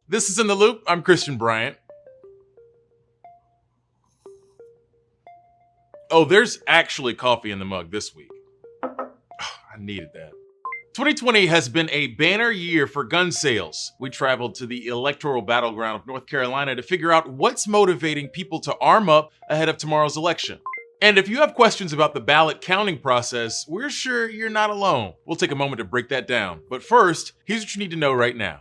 This is In the Loop. I'm Christian Bryant. Oh, there's actually coffee in the mug this week. I needed that. 2020 has been a banner year for gun sales. We traveled to the electoral battleground of North Carolina to figure out what's motivating people to arm up ahead of tomorrow's election. And if you have questions about the ballot counting process, we're sure you're not alone. We'll take a moment to break that down. But first, here's what you need to know right now.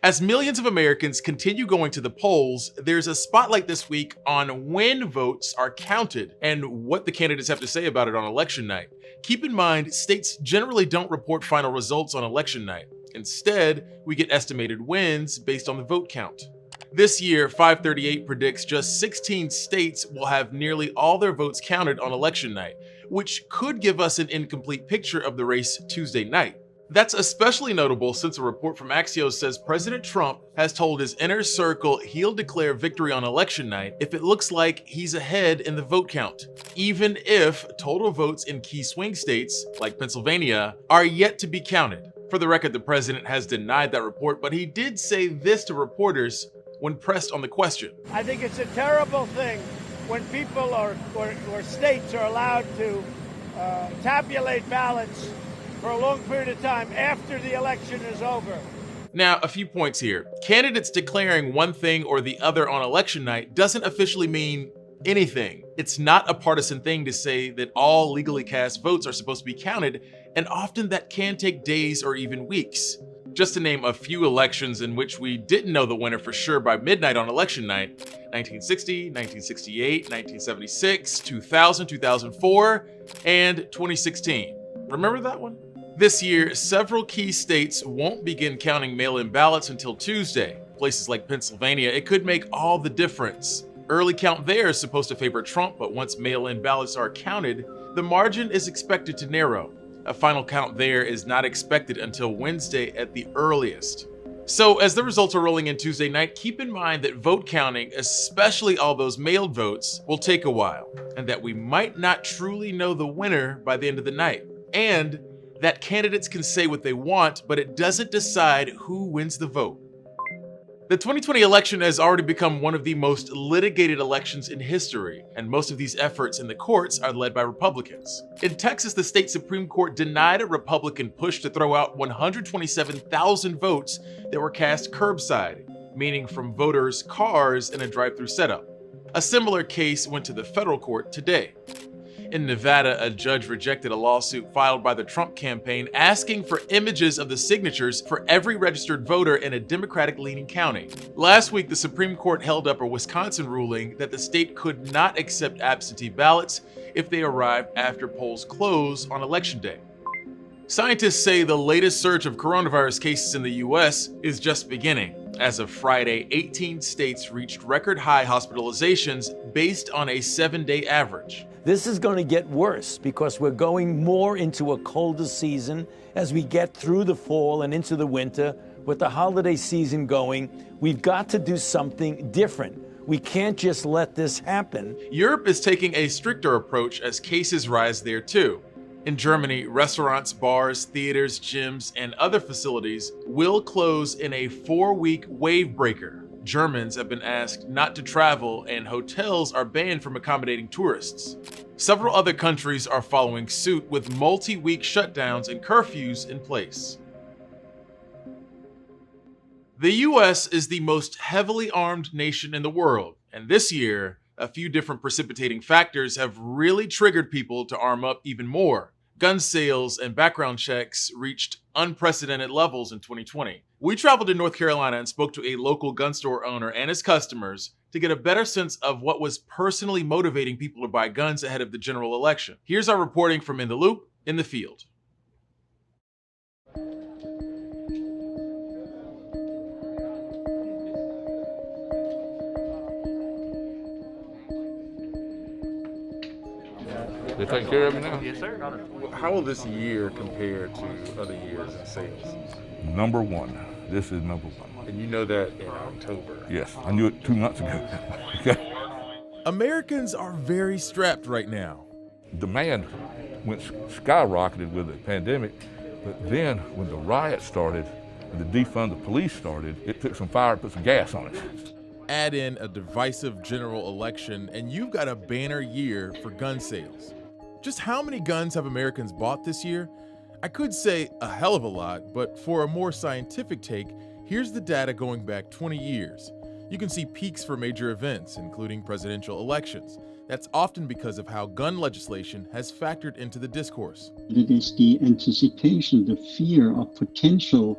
As millions of Americans continue going to the polls, there's a spotlight this week on when votes are counted and what the candidates have to say about it on election night. Keep in mind, states generally don't report final results on election night. Instead, we get estimated wins based on the vote count. This year, 538 predicts just 16 states will have nearly all their votes counted on election night, which could give us an incomplete picture of the race Tuesday night. That's especially notable since a report from Axios says President Trump has told his inner circle he'll declare victory on election night if it looks like he's ahead in the vote count, even if total votes in key swing states, like Pennsylvania, are yet to be counted. For the record, the president has denied that report, but he did say this to reporters when pressed on the question. I think it's a terrible thing when people or states are allowed to tabulate ballots for a long period of time after the election is over. Now, a few points here. Candidates declaring one thing or the other on election night doesn't officially mean anything. It's not a partisan thing to say that all legally cast votes are supposed to be counted, and often that can take days or even weeks. Just to name a few elections in which we didn't know the winner for sure by midnight on election night: 1960, 1968, 1976, 2000, 2004, and 2016. Remember that one? This year, several key states won't begin counting mail-in ballots until Tuesday. Places like Pennsylvania, it could make all the difference. Early count there is supposed to favor Trump, but once mail-in ballots are counted, the margin is expected to narrow. A final count there is not expected until Wednesday at the earliest. So as the results are rolling in Tuesday night, keep in mind that vote counting, especially all those mailed votes, will take a while, and that we might not truly know the winner by the end of the night. And that candidates can say what they want, but it doesn't decide who wins the vote. The 2020 election has already become one of the most litigated elections in history, and most of these efforts in the courts are led by Republicans. In Texas, the state Supreme Court denied a Republican push to throw out 127,000 votes that were cast curbside, meaning from voters' cars in a drive-through setup. A similar case went to the federal court today. In Nevada, a judge rejected a lawsuit filed by the Trump campaign asking for images of the signatures for every registered voter in a Democratic-leaning county. Last week, the Supreme Court held up a Wisconsin ruling that the state could not accept absentee ballots if they arrived after polls close on Election Day. Scientists say the latest surge of coronavirus cases in the US is just beginning. As of Friday, 18 states reached record-high hospitalizations based on a 7-day average. This is going to get worse because we're going more into a colder season as we get through the fall and into the winter. With the holiday season going, we've got to do something different. We can't just let this happen. Europe is taking a stricter approach as cases rise there too. In Germany, restaurants, bars, theaters, gyms, and other facilities will close in a 4-week wave breaker. Germans have been asked not to travel, and hotels are banned from accommodating tourists. Several other countries are following suit with multi-week shutdowns and curfews in place. The US is the most heavily armed nation in the world, and this year, a few different precipitating factors have really triggered people to arm up even more. Gun sales and background checks reached unprecedented levels in 2020. We traveled to North Carolina and spoke to a local gun store owner and his customers to get a better sense of what was personally motivating people to buy guns ahead of the general election. Here's our reporting from In the Loop in the field. They taking care of me now? Yes, sir. How will this year compare to other years in sales? Number one. This is number one. And you know that in October. Yes, I knew it 2 months ago. Okay. Americans are very strapped right now. Demand went skyrocketed with the pandemic, but then when the riots started, When the defund the police started, it took some fire and put some gas on it. Add in a divisive general election, and you've got a banner year for gun sales. Just how many guns have Americans bought this year? I could say a hell of a lot, but for a more scientific take, here's the data going back 20 years. You can see peaks for major events, including presidential elections. That's often because of how gun legislation has factored into the discourse. It is the anticipation, the fear of potential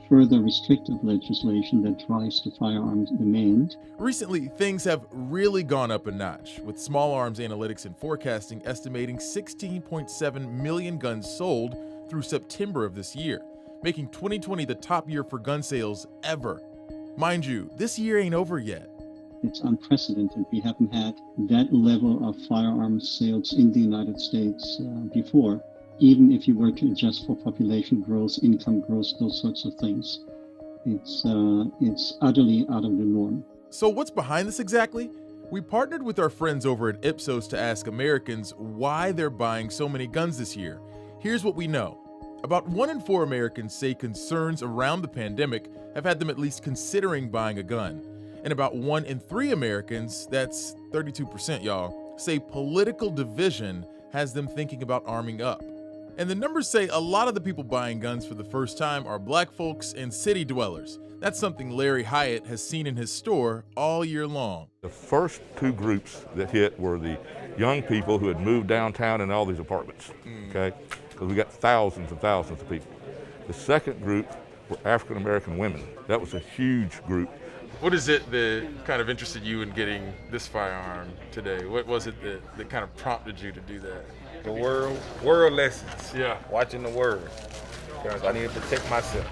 further restrictive legislation that drives the firearms demand. Recently, things have really gone up a notch, with Small Arms Analytics and Forecasting estimating 16.7 million guns sold through September of this year, making 2020 the top year for gun sales ever. Mind you, this year ain't over yet. It's unprecedented. We haven't had that level of firearms sales in the United States before, even if you were to adjust for population growth, income growth, those sorts of things. It's utterly out of the norm. So what's behind this exactly? We partnered with our friends over at Ipsos to ask Americans why they're buying so many guns this year. Here's what we know. About 1 in 4 Americans say concerns around the pandemic have had them at least considering buying a gun. And about 1 in 3 Americans, that's 32% y'all, say political division has them thinking about arming up. And the numbers say a lot of the people buying guns for the first time are black folks and city dwellers. That's something Larry Hyatt has seen in his store all year long. The first two groups that hit were the young people who had moved downtown in all these apartments, okay? Because we got thousands and thousands of people. The second group were African American women. That was a huge group. What is it that kind of interested you in getting this firearm today? What was it that kind of prompted you to do that? The world lessons. Yeah. Watching the world. Because I need to protect myself.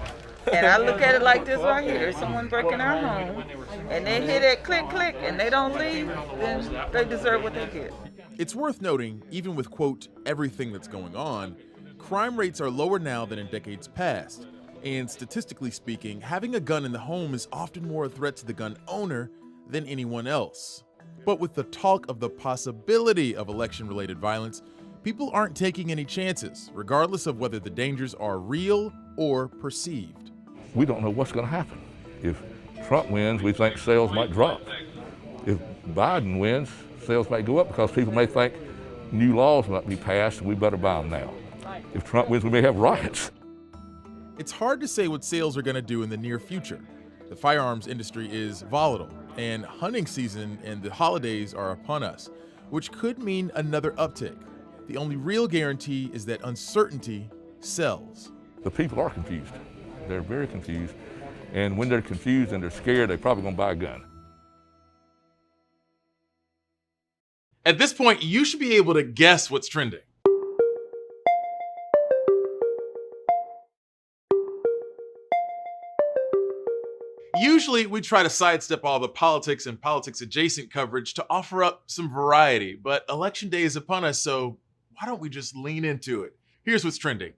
And I look at it like this right here. Someone breaking our home, and they hear that click, click, and they don't leave, then they deserve what they get. It's worth noting, even with, quote, everything that's going on, crime rates are lower now than in decades past. And statistically speaking, having a gun in the home is often more a threat to the gun owner than anyone else. But with the talk of the possibility of election-related violence, people aren't taking any chances, regardless of whether the dangers are real or perceived. We don't know what's going to happen. If Trump wins, we think sales might drop. If Biden wins, sales might go up because people may think new laws might be passed and we better buy them now. If Trump wins, we may have riots. It's hard to say what sales are going to do in the near future. The firearms industry is volatile, and hunting season and the holidays are upon us, which could mean another uptick. The only real guarantee is that uncertainty sells. The people are confused. They're very confused. And when they're confused and they're scared, they're probably going to buy a gun. At this point, you should be able to guess what's trending. Usually, we try to sidestep all the politics and politics-adjacent coverage to offer up some variety, but Election Day is upon us, so why don't we just lean into it? Here's what's trending.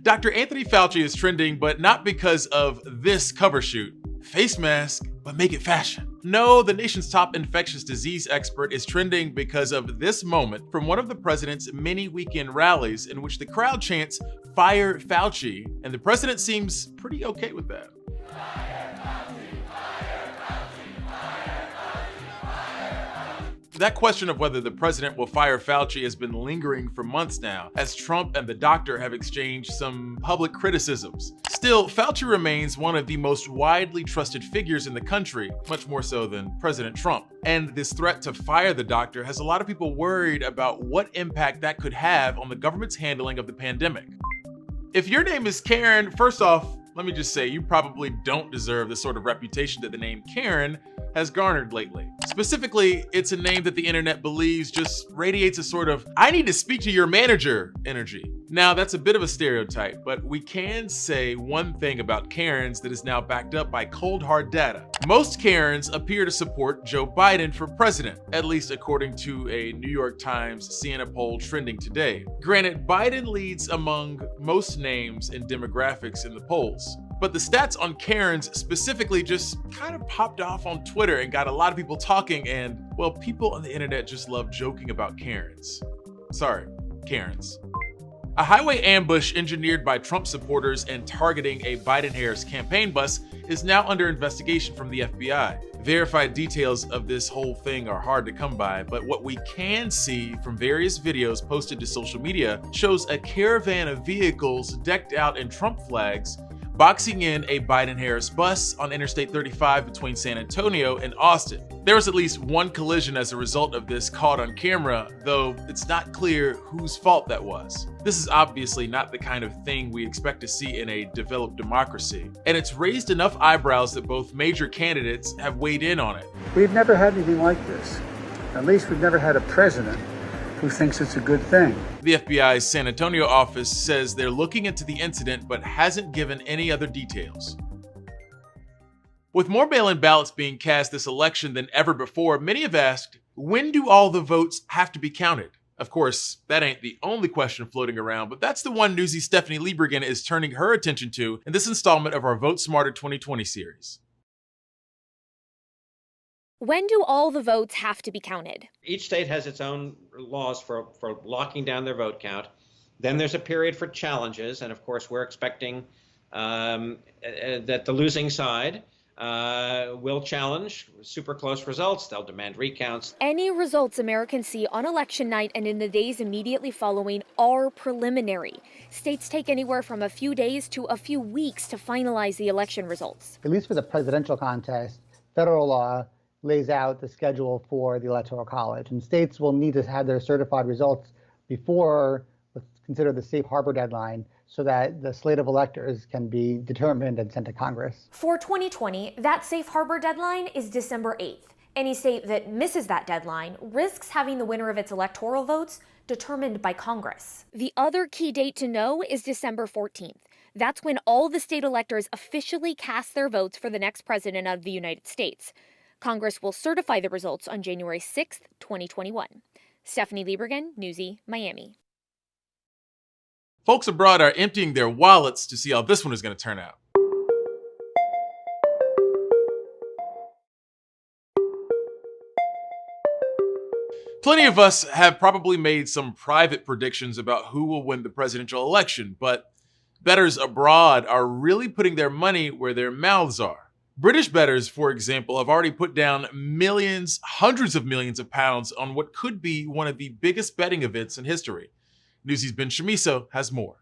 Dr. Anthony Fauci is trending, but not because of this cover shoot. Face mask, but make it fashion. No, the nation's top infectious disease expert is trending because of this moment from one of the president's many weekend rallies in which the crowd chants, "Fire Fauci," and the president seems pretty okay with that. That question of whether the president will fire Fauci has been lingering for months now, as Trump and the doctor have exchanged some public criticisms. Still, Fauci remains one of the most widely trusted figures in the country, much more so than President Trump. And this threat to fire the doctor has a lot of people worried about what impact that could have on the government's handling of the pandemic. If your name is Karen, first off, let me just say you probably don't deserve the sort of reputation that the name Karen has garnered lately. Specifically, it's a name that the internet believes just radiates a sort of, "I need to speak to your manager" energy. Now, that's a bit of a stereotype, but we can say one thing about Karens that is now backed up by cold hard data. Most Karens appear to support Joe Biden for president, at least according to a New York Times Siena poll trending today. Granted, Biden leads among most names and demographics in the polls. But the stats on Karens specifically just kind of popped off on Twitter and got a lot of people talking, and, well, people on the internet just love joking about Karens. Sorry, Karens. A highway ambush engineered by Trump supporters and targeting a Biden-Harris campaign bus is now under investigation from the FBI. Verified details of this whole thing are hard to come by, but what we can see from various videos posted to social media shows a caravan of vehicles decked out in Trump flags boxing in a Biden-Harris bus on Interstate 35 between San Antonio and Austin. There was at least one collision as a result of this caught on camera, though it's not clear whose fault that was. This is obviously not the kind of thing we expect to see in a developed democracy, and it's raised enough eyebrows that both major candidates have weighed in on it. We've never had anything like this. At least we've never had a president who thinks it's a good thing. The FBI's San Antonio office says they're looking into the incident but hasn't given any other details. With more mail-in ballots being cast this election than ever before, many have asked, when do all the votes have to be counted? Of course, that ain't the only question floating around, but that's the one Newsy's Stephanie Liebergen is turning her attention to in this installment of our Vote Smarter 2020 series. When do all the votes have to be counted? Each state has its own laws for locking down their vote count. Then there's a period for challenges, and of course we're expecting that the losing side will challenge super close results. They'll demand recounts. Any results Americans see on election night and in the days immediately following are preliminary. States take anywhere from a few days to a few weeks to finalize the election results. At least for the presidential contest, federal law lays out the schedule for the Electoral College, and states will need to have their certified results before what's considered the safe harbor deadline so that the slate of electors can be determined and sent to Congress. For 2020, that safe harbor deadline is December 8th. Any state that misses that deadline risks having the winner of its electoral votes determined by Congress. The other key date to know is December 14th. That's when all the state electors officially cast their votes for the next president of the United States. Congress will certify the results on January 6th, 2021. Stephanie Liebergen, Newsy, Miami. Folks abroad are emptying their wallets to see how this one is going to turn out. Plenty of us have probably made some private predictions about who will win the presidential election, but bettors abroad are really putting their money where their mouths are. British bettors, for example, have already put down millions, hundreds of millions of pounds on what could be one of the biggest betting events in history. Newsy's Ben Shamiso has more.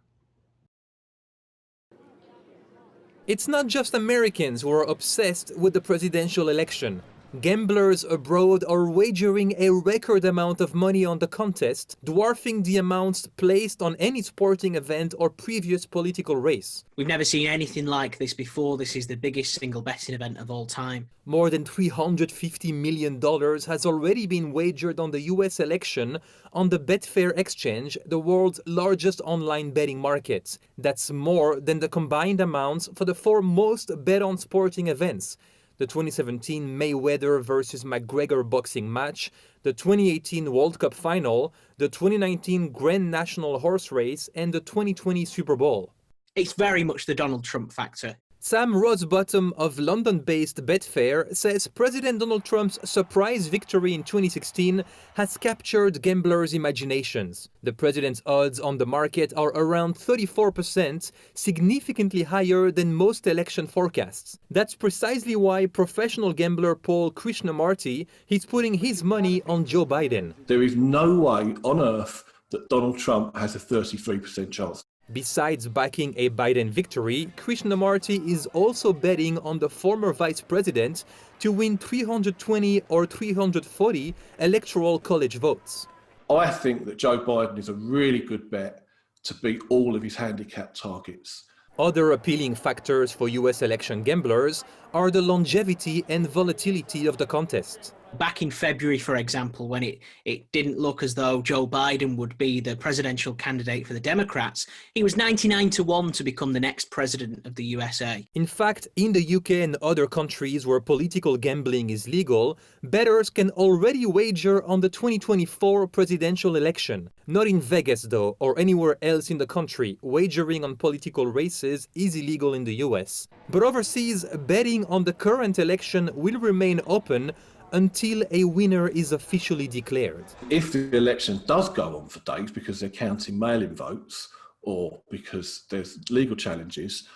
It's not just Americans who are obsessed with the presidential election. Gamblers abroad are wagering a record amount of money on the contest, dwarfing the amounts placed on any sporting event or previous political race. We've never seen anything like this before. This is the biggest single betting event of all time. More than $350 million has already been wagered on the US election on the Betfair exchange, the world's largest online betting market. That's more than the combined amounts for the four most bet-on sporting events: the 2017 Mayweather versus McGregor boxing match, the 2018 World Cup final, the 2019 Grand National Horse Race, and the 2020 Super Bowl. It's very much the Donald Trump factor. Sam Rosebottom of London-based Betfair says President Donald Trump's surprise victory in 2016 has captured gamblers' imaginations. The president's odds on the market are around 34%, significantly higher than most election forecasts. That's precisely why professional gambler Paul Krishnamurti is putting his money on Joe Biden. There is no way on earth that Donald Trump has a 33% chance. Besides backing a Biden victory, Krishnamurti is also betting on the former vice president to win 320 or 340 electoral college votes. I think that Joe Biden is a really good bet to beat all of his handicap targets. Other appealing factors for US election gamblers are the longevity and volatility of the contest. Back in February, for example, when it didn't look as though Joe Biden would be the presidential candidate for the Democrats, he was 99-1 to become the next president of the USA. In fact, in the UK and other countries where political gambling is legal, bettors can already wager on the 2024 presidential election. Not in Vegas, though, or anywhere else in the country. Wagering on political races is illegal in the US. But overseas, betting on the current election will remain open until a winner is officially declared. If the election does go on for days because they're counting mail-in votes, or because there's legal challenges,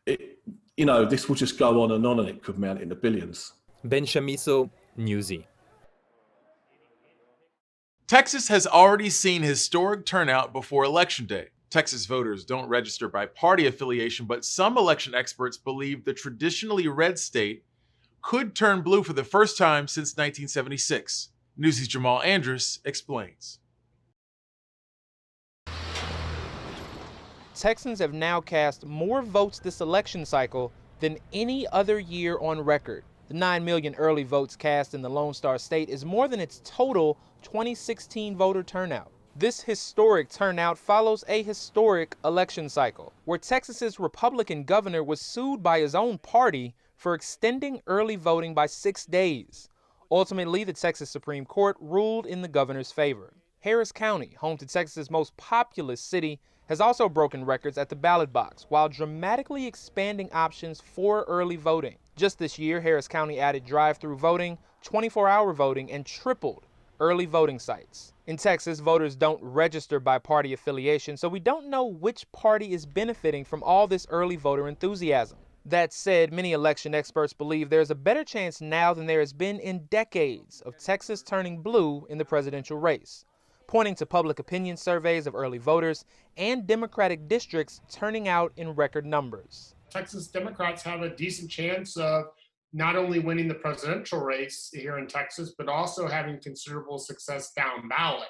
this will just go on and it could mount into billions. Ben Chamisso, Newsy. Texas has already seen historic turnout before Election Day. Texas voters don't register by party affiliation, but some election experts believe the traditionally red state could turn blue for the first time since 1976. Newsy's Jamal Andrus explains. Texans have now cast more votes this election cycle than any other year on record. The 9 million early votes cast in the Lone Star State is more than its total 2016 voter turnout. This historic turnout follows a historic election cycle, where Texas's Republican governor was sued by his own party for extending early voting by 6 days. Ultimately, the Texas Supreme Court ruled in the governor's favor. Harris County, home to Texas's most populous city, has also broken records at the ballot box while dramatically expanding options for early voting. Just this year, Harris County added drive-through voting, 24-hour voting, and tripled early voting sites. In Texas, voters don't register by party affiliation, so we don't know which party is benefiting from all this early voter enthusiasm. That said, many election experts believe there's a better chance now than there has been in decades of Texas turning blue in the presidential race, pointing to public opinion surveys of early voters and Democratic districts turning out in record numbers. Texas Democrats have a decent chance of not only winning the presidential race here in Texas, but also having considerable success down ballot.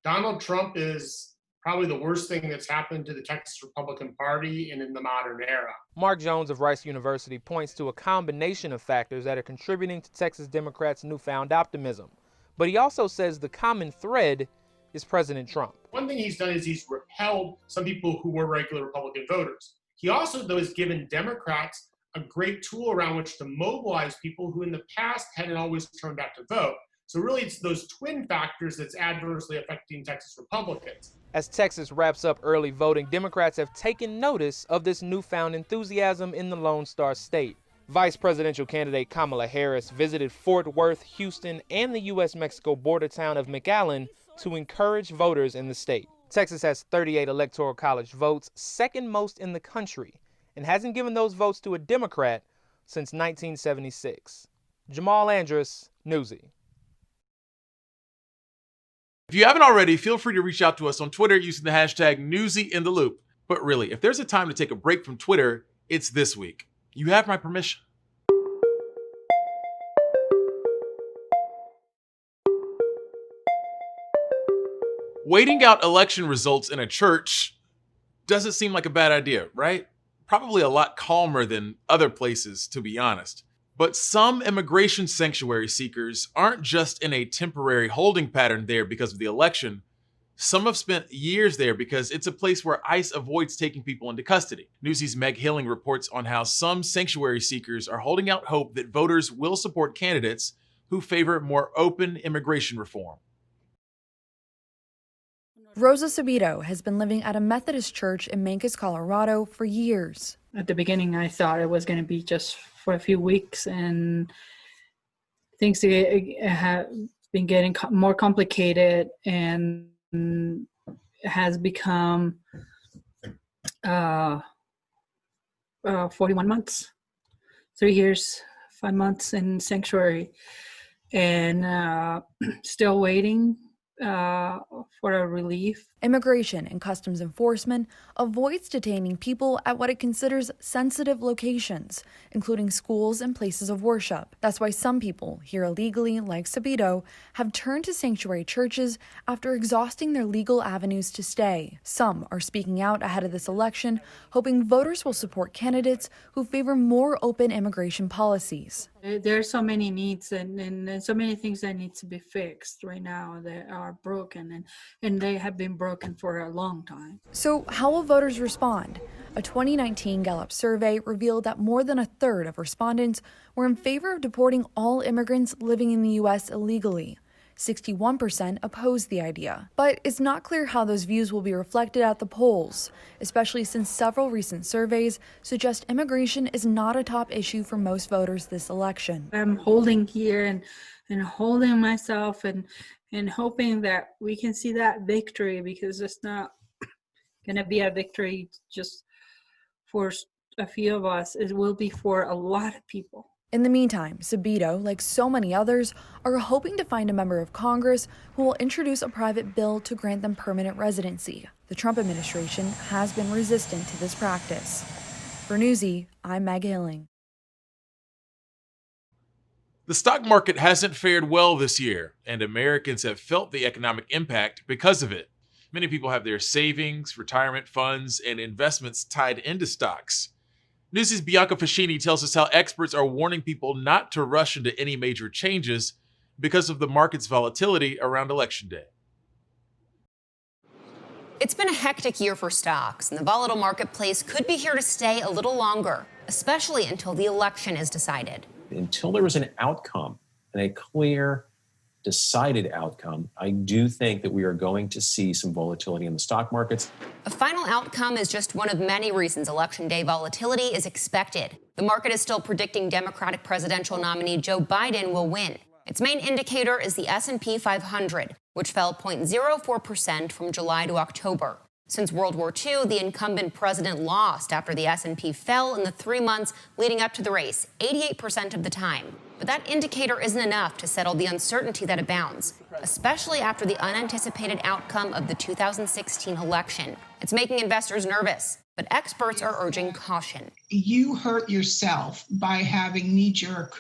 Donald Trump is probably the worst thing that's happened to the Texas Republican Party and in the modern era. Mark Jones of Rice University points to a combination of factors that are contributing to Texas Democrats' newfound optimism. But he also says the common thread is President Trump. One thing he's done is he's repelled some people who were regular Republican voters. He also, though, has given Democrats a great tool around which to mobilize people who in the past hadn't always turned out to vote. So really, it's those twin factors that's adversely affecting Texas Republicans. As Texas wraps up early voting, Democrats have taken notice of this newfound enthusiasm in the Lone Star State. Vice presidential candidate Kamala Harris visited Fort Worth, Houston, and the U.S.-Mexico border town of McAllen to encourage voters in the state. Texas has 38 electoral college votes, second most in the country, and hasn't given those votes to a Democrat since 1976. Jamal Andrus, Newsy. If you haven't already, feel free to reach out to us on Twitter using the hashtag NewsyInTheLoop. But really, if there's a time to take a break from Twitter, it's this week. You have my permission. Waiting out election results in a church doesn't seem like a bad idea, right? Probably a lot calmer than other places, to be honest. But some immigration sanctuary seekers aren't just in a temporary holding pattern there because of the election. Some have spent years there because it's a place where ICE avoids taking people into custody. Newsy's Meg Hilling reports on how some sanctuary seekers are holding out hope that voters will support candidates who favor more open immigration reform. Rosa Sabito has been living at a Methodist church in Mancos, Colorado for years. At the beginning, I thought it was going to be just for a few weeks, and things have been getting more complicated and has become 41 months, 3 years, 5 months in sanctuary, and still waiting for a relief. Immigration and Customs Enforcement avoids detaining people at what it considers sensitive locations, including schools and places of worship. That's why some people here illegally, like Sabito, have turned to sanctuary churches after exhausting their legal avenues to stay. Some are speaking out ahead of this election, hoping voters will support candidates who favor more open immigration policies. There are so many needs and so many things that need to be fixed right now that are broken, and they have been broken for a long time. So how will voters respond? A 2019 Gallup survey revealed that more than a third of respondents were in favor of deporting all immigrants living in the U.S. illegally. 61% opposed the idea. But it's not clear how those views will be reflected at the polls, especially since several recent surveys suggest immigration is not a top issue for most voters this election. I'm holding here and holding myself and hoping that we can see that victory, because going to be a victory just for a few of us. It will be for a lot of people. In the meantime, Sabito, like so many others, are hoping to find a member of Congress who will introduce a private bill to grant them permanent residency. The Trump administration has been resistant to this practice. For Newsy, I'm Meg Hilling. The stock market hasn't fared well this year, and Americans have felt the economic impact because of it. Many people have their savings, retirement funds, and investments tied into stocks. Newsy's Bianca Fascini tells us how experts are warning people not to rush into any major changes because of the market's volatility around Election Day. It's been a hectic year for stocks, and the volatile marketplace could be here to stay a little longer, especially until the election is decided. Until there is an outcome, and a clear, decided outcome, I do think that we are going to see some volatility in the stock markets. A final outcome is just one of many reasons Election Day volatility is expected. The market is still predicting Democratic presidential nominee Joe Biden will win. Its main indicator is the S&P 500, which fell 0.04% from July to October. Since World War II, the incumbent president lost after the S&P fell in the 3 months leading up to the race, 88% of the time. But that indicator isn't enough to settle the uncertainty that abounds, especially after the unanticipated outcome of the 2016 election. It's making investors nervous, but experts are urging caution. You hurt yourself by having knee-jerk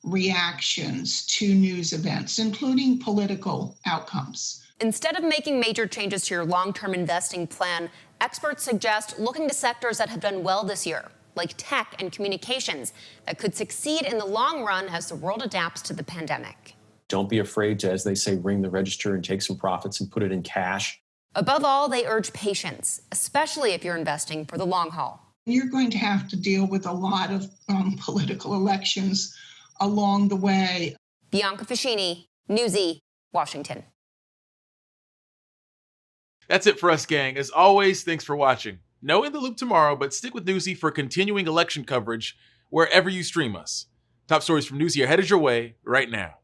reactions to news events, including political outcomes. Instead of making major changes to your long-term investing plan, experts suggest looking to sectors that have done well this year, like tech and communications, that could succeed in the long run as the world adapts to the pandemic. Don't be afraid to, as they say, ring the register and take some profits and put it in cash. Above all, they urge patience, especially if you're investing for the long haul. You're going to have to deal with a lot of political elections along the way. Bianca Fascini, Newsy, Washington. That's it for us, gang. As always, thanks for watching. No In the Loop tomorrow, but stick with Newsy for continuing election coverage wherever you stream us. Top stories from Newsy are headed your way right now.